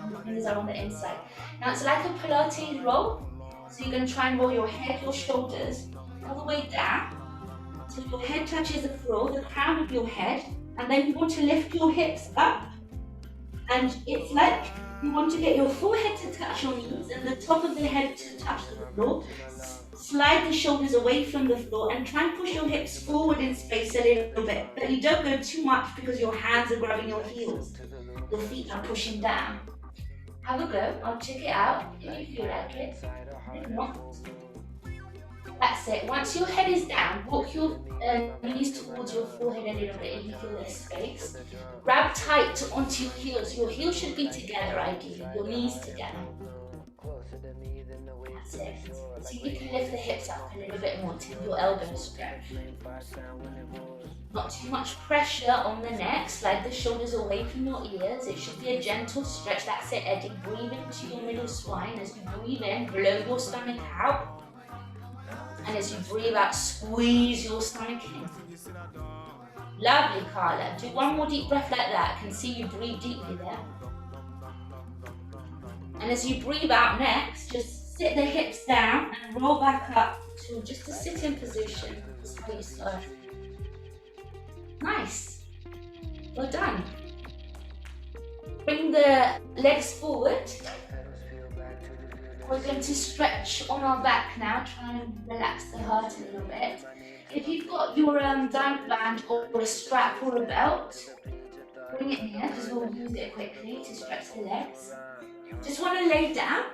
and your fingers are on the inside. Now it's like a Pilates roll, so you're going to try and roll your head, your shoulders, all the way down, so your head touches the floor, the crown of your head, and then you want to lift your hips up, and it's like you want to get your forehead to touch your knees and the top of the head to touch the floor. Slide the shoulders away from the floor and try and push your hips forward in space a little bit. But you don't go too much because your hands are grabbing your heels. Your feet are pushing down. Have a go. I'll check it out if you feel like it. If not, that's it. Once your head is down, walk your knees towards your forehead a little bit if you feel there's space. Grab tight onto your heels. Your heels should be together ideally, your knees together. That's it. See if you can lift the hips up a little bit more till your elbows stretch. Not too much pressure on the neck. Slide the shoulders away from your ears. It should be a gentle stretch. That's it, Eddie. Breathe into your middle spine. As you breathe in, blow your stomach out. And as you breathe out, squeeze your stomach in. Lovely, Carla. Do one more deep breath like that. I can see you breathe deeply there. And as you breathe out next, just sit the hips down and roll back up to just a sitting position. That's how you start. Nice. Well done. Bring the legs forward. We're going to stretch on our back now, try and relax the heart a little bit. If you've got your diamond band or a strap or a belt, bring it here because we'll use it quickly to stretch the legs. Just want to lay down,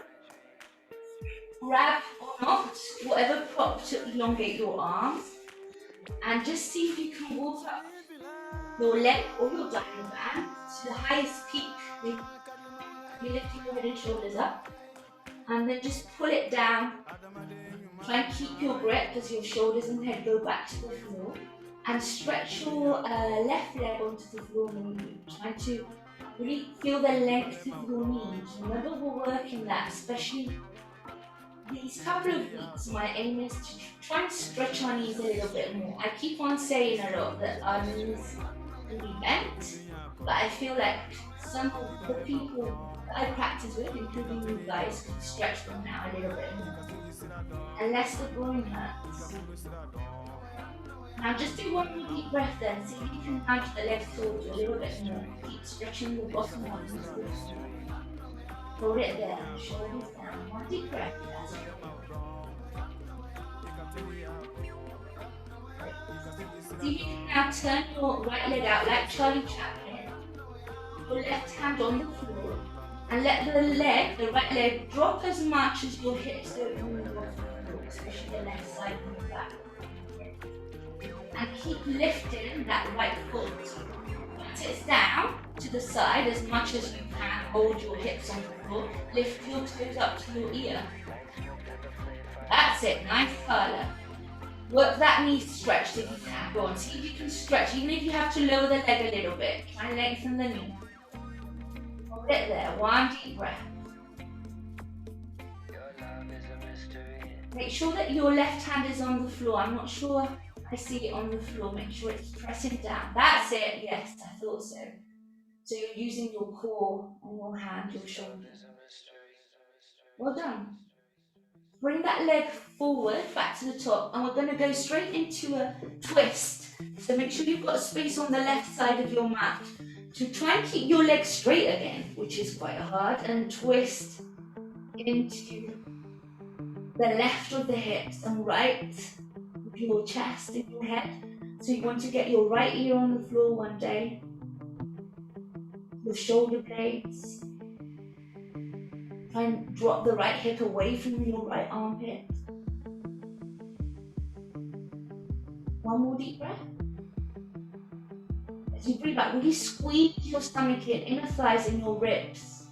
grab or not, whatever prop to elongate your arms, and just see if you can walk up your leg or your diamond band to the highest peak. You lift your head and shoulders up, and then just pull it down. Try and keep your grip as your shoulders and head go back to the floor, and stretch your left leg onto the floor. Try to really feel the length of your knees. Remember, we're working that, especially these couple of weeks. My aim is to try and stretch our knees a little bit more. I keep on saying a lot that our knees can be bent, but I feel like some of the people that I practice with, including you guys, can stretch them now a little bit more, unless the groin hurts. Now just do one more deep breath then, see if you can nudge the legs forward a little bit more. Keep stretching the bottom of the knees. Hold it there, shoulders down. One deep breath, that's it. See if you can now turn your right leg out like Charlie Chaplin. Your left hand on the floor. And let the right leg drop as much as your hips don't move off the floor, especially the left side and the back. And keep lifting that right foot. Once it's down to the side as much as you can, hold your hips on the floor, lift your toes up to your ear. That's it, nice Carla. Work that knee stretched if you can. Go on, see if you can stretch, even if you have to lower the leg a little bit. Try and lengthen the knee. Hold it there, one deep breath. Make sure that your left hand is on the floor. I'm not sure I see it on the floor. Make sure it's pressing down. That's it, yes, I thought so. So you're using your core and your hand, your shoulders. Well done. Bring that leg forward, back to the top, and we're going to go straight into a twist. So make sure you've got space on the left side of your mat to try and keep your legs straight again, which is quite hard, and twist into the left of the hips and right of your chest and your head. So you want to get your right ear on the floor one day, your shoulder blades. Try and drop the right hip away from your right armpit. One more deep breath. As you breathe back, really squeeze your stomach in, inner thighs and your ribs.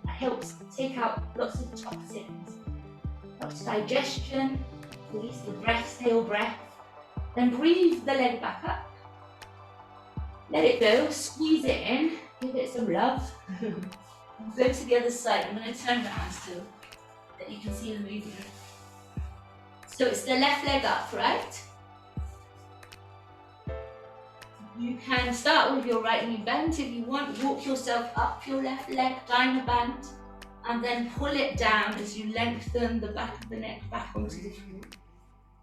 That helps take out lots of toxins. Helps digestion, release the breath, stale breath. Then breathe the leg back up. Let it go, squeeze it in, give it some love. Go to the other side. I'm going to turn around so that you can see the movement. So it's the left leg up, right? You can start with your right knee bent if you want. Walk yourself up your left leg, diamond band, and then pull it down as you lengthen the back of the neck back onto the floor.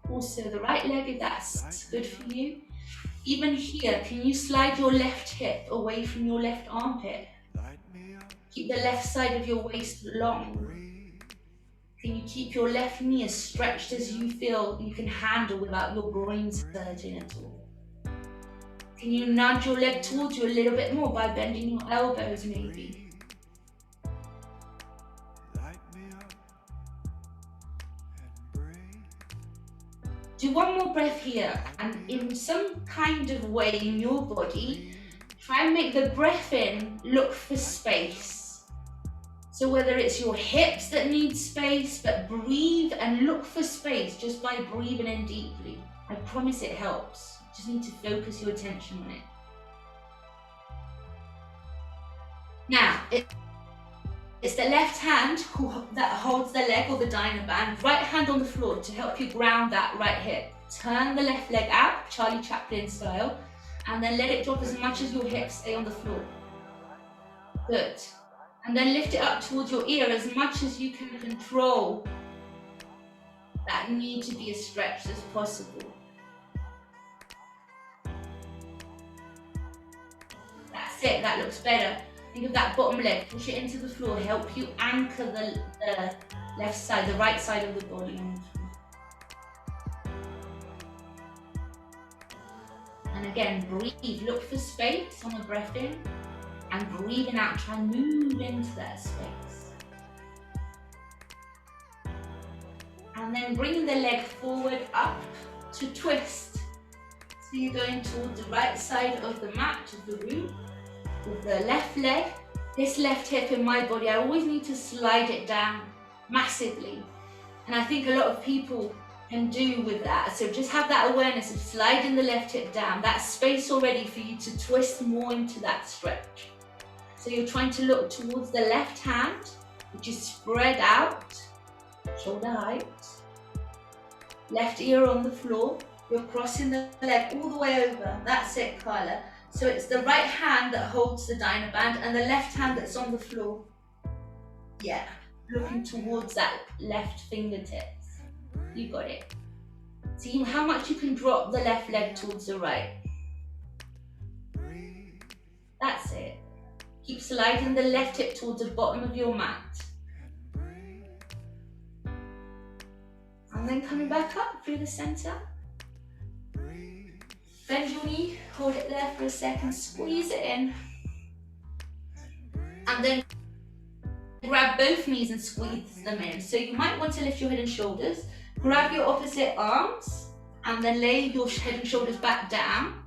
Also the right leg, if that's good for you. Even here, can you slide your left hip away from your left armpit? Keep the left side of your waist long. Can you keep your left knee as stretched as you feel you can handle without your groin surging at all? Can you nudge your leg towards you a little bit more by bending your elbows maybe? Do one more breath here, and in some kind of way in your body, try and make the breath in look for space. So whether it's your hips that need space, but breathe and look for space just by breathing in deeply. I promise it helps. You just need to focus your attention on it. Now, it's the left hand that holds the leg or the diamond band, right hand on the floor to help you ground that right hip. Turn the left leg out, Charlie Chaplin style, and then let it drop as much as your hips stay on the floor. Good. And then lift it up towards your ear as much as you can control that need to be as stretched as possible. That's it, that looks better. Think of that bottom leg, push it into the floor, help you anchor the left side, the right side of the body on the floor. And again, breathe, look for space on the breath in, and breathing out, try and move into that space. And then bring the leg forward up to twist. So you're going towards the right side of the mat, of the room, with the left leg. This left hip in my body, I always need to slide it down massively. And I think a lot of people can do with that. So just have that awareness of sliding the left hip down. That's space already for you to twist more into that stretch. So you're trying to look towards the left hand, which is spread out, shoulder height. Left ear on the floor. You're crossing the leg all the way over. That's it, Carla. So it's the right hand that holds the Dynaband and the left hand that's on the floor. Yeah, looking towards that left fingertips. You got it. See how much you can drop the left leg towards the right. That's it. Keep sliding the left hip towards the bottom of your mat. And then coming back up through the center. Bend your knee, hold it there for a second, squeeze it in. And then grab both knees and squeeze them in. So you might want to lift your head and shoulders, grab your opposite arms, and then lay your head and shoulders back down.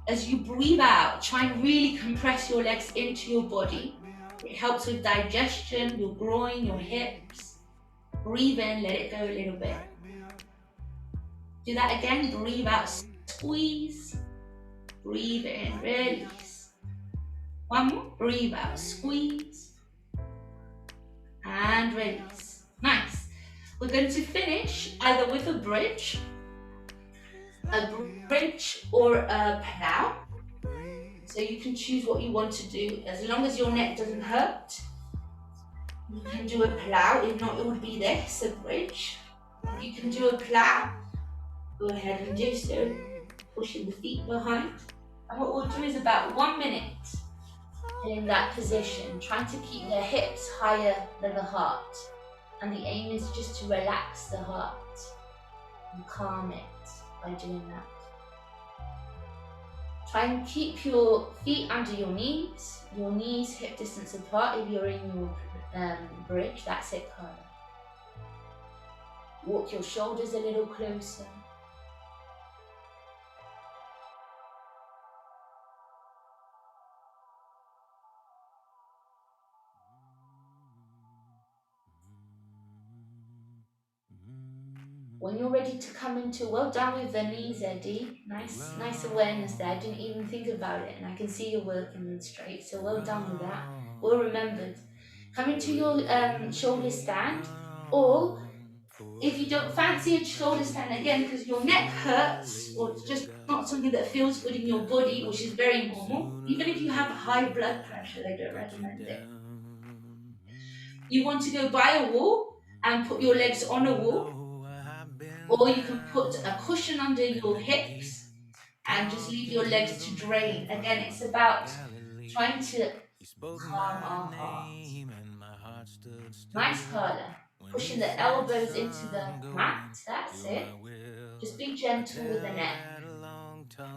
As you breathe out, try and really compress your legs into your body. It helps with digestion, your groin, your hips. Breathe in, let it go a little bit. Do that again, breathe out, squeeze. Breathe in, release. One more, breathe out, squeeze. And release. Nice. We're going to finish either with a bridge or a plow. So you can choose what you want to do. As long as your neck doesn't hurt, you can do a plow. If not, it would be this, a bridge. If you can do a plow, go ahead and do so. Pushing the feet behind. And what we'll do is about 1 minute in that position, trying to keep the hips higher than the heart. And the aim is just to relax the heart and calm it by doing that. Try and keep your feet under your knees hip distance apart if you're in your bridge. That's it, Carla. Walk your shoulders a little closer. When you're ready to come into, well done with the knees, Eddie. Nice awareness there. I didn't even think about it, and I can see you're working them straight. So well done with that. Well remembered. Come into your shoulder stand, or if you don't fancy a shoulder stand again because your neck hurts or it's just not something that feels good in your body, which is very normal. Even if you have high blood pressure, they don't recommend it. You want to go by a wall and put your legs on a wall. Or you can put a cushion under your hips and just leave your legs to drain. Again, it's about trying to calm our heart. Nice, Carla. Pushing the elbows into the mat, that's it. Just be gentle with the neck.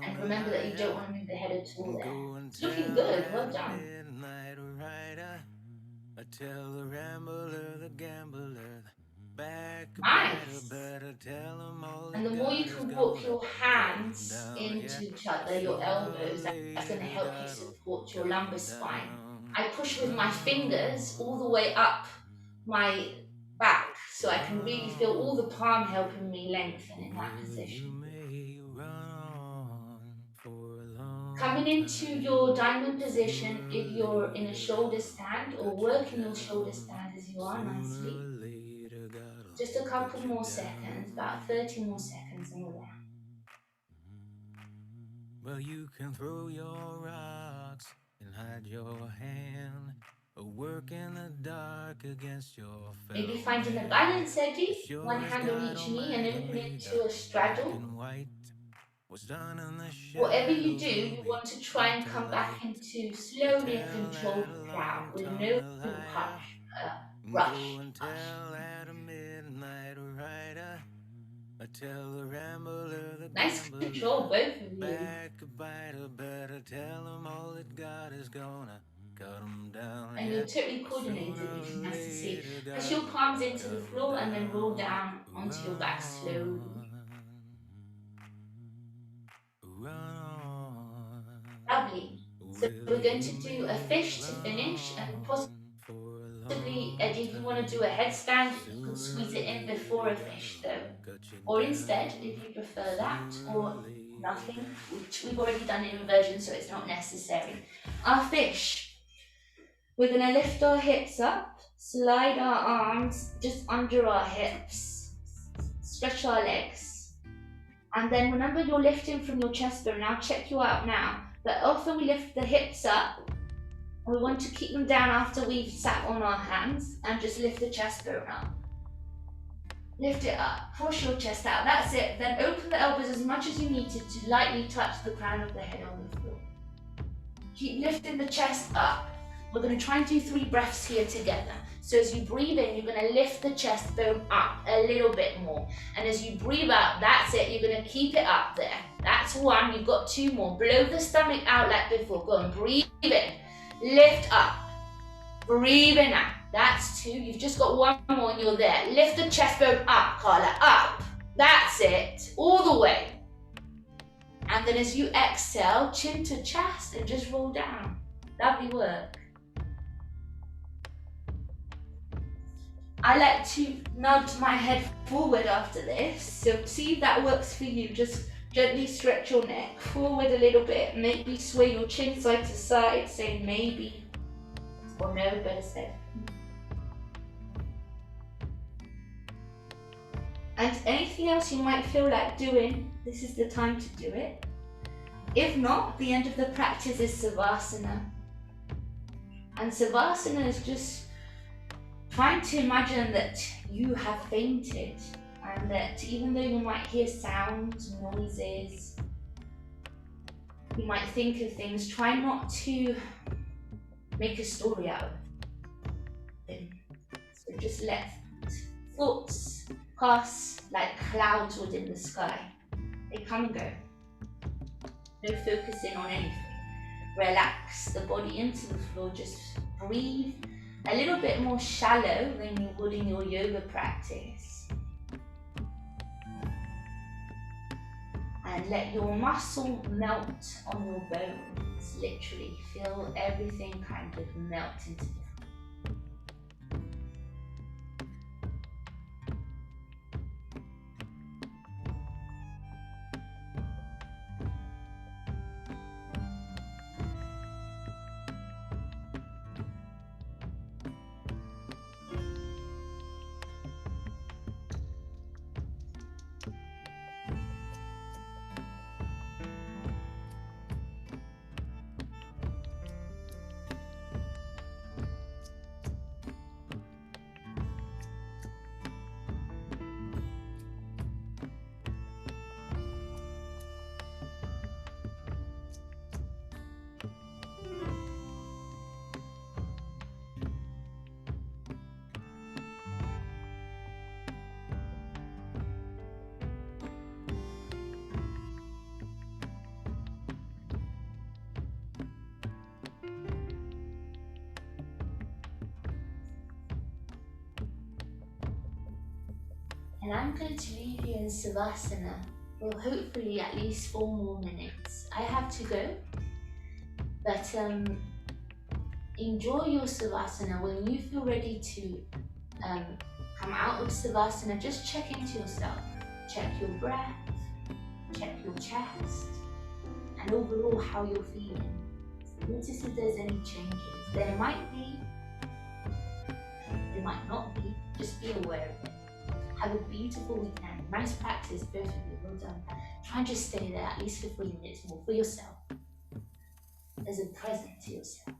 And remember that you don't want to move the head at all there. It's looking good, well done. Nice. And the more you can walk your hands into each other, your elbows, that's going to help you support your lumbar spine. I push with my fingers all the way up my back so I can really feel all the palm helping me lengthen in that position. Coming into your diamond position if you're in a shoulder stand, or working your shoulder stand as you are nicely. Just a couple more seconds, about 30 more seconds and we're there. Well, you can throw your rocks and hide your hand work in the dark against your Maybe fellow finding a man. balance You eddy, sure one as hand on God each knee and open Almighty into got a it black straddle. and white. Was done in the Whatever you do, shadows you of want to try and come back eternal light. into You slowly a tell that controlled crown with no long-tongued liar, go rush. and tell that a midnight rider. I tell the rambler, the Nice gambler, control, both of you. backbiter, better tell him all that God is gonna cut him down, And yeah. you're totally coordinated Sooner if or you nice to see. later, Press God your will palms into the cut him floor and then roll down. down onto your Run back slowly. on, run on. Lovely. So Will we're going you to do a make fish to run finish and on for a possibly, long if you want to do a time? headstand, you could Sooner squeeze or it in before later, a God fish will though. cut you Or instead, down. if you prefer that, Sooner or or later, nothing, God which we've already done in inversion, so it's not necessary. Our fish. We're going to lift our hips up, slide our arms just under our hips, stretch our legs. And then remember you're lifting from your chest bone. I'll check you out now. But often we lift the hips up, and we want to keep them down after we've sat on our hands and just lift the chest bone up. Lift it up, push your chest out, that's it. Then open the elbows as much as you need to lightly touch the crown of the head on the floor. Keep lifting the chest up. We're going to try and do 3 breaths here together. So as you breathe in, you're going to lift the chest bone up a little bit more. And as you breathe out, that's it. You're going to keep it up there. That's 1. You've got 2 more. Blow the stomach out like before. Go and breathe in. Lift up. Breathe in out. That's 2. You've just got 1 more and you're there. Lift the chest bone up, Carla. Up. That's it. All the way. And then as you exhale, chin to chest and just roll down. Lovely work. I like to nod my head forward after this. So see if that works for you. Just gently stretch your neck forward a little bit. Maybe sway your chin side to side, saying maybe or no, better said. And anything else you might feel like doing, this is the time to do it. If not, the end of the practice is Savasana. And Savasana is just trying to imagine that you have fainted and that even though you might hear sounds, noises, you might think of things, try not to make a story out of them. So just let thoughts pass like clouds would in the sky. They come and go. No focusing on anything. Relax the body into the floor, just breathe a little bit more shallow than you would in your yoga practice. And let your muscle melt on your bones, literally. Feel everything kind of melt into the floor. And I'm going to leave you in Savasana for hopefully at least 4 more minutes. I have to go, but enjoy your Savasana. When you feel ready to come out of Savasana, just check into yourself. Check your breath, check your chest, and overall how you're feeling. Notice if there's any changes. There might be, there might not be, just be aware of it. Have a beautiful weekend. Nice practice, both of you. Well done. Try and just stay there at least for 3 minutes more for yourself. As a present to yourself.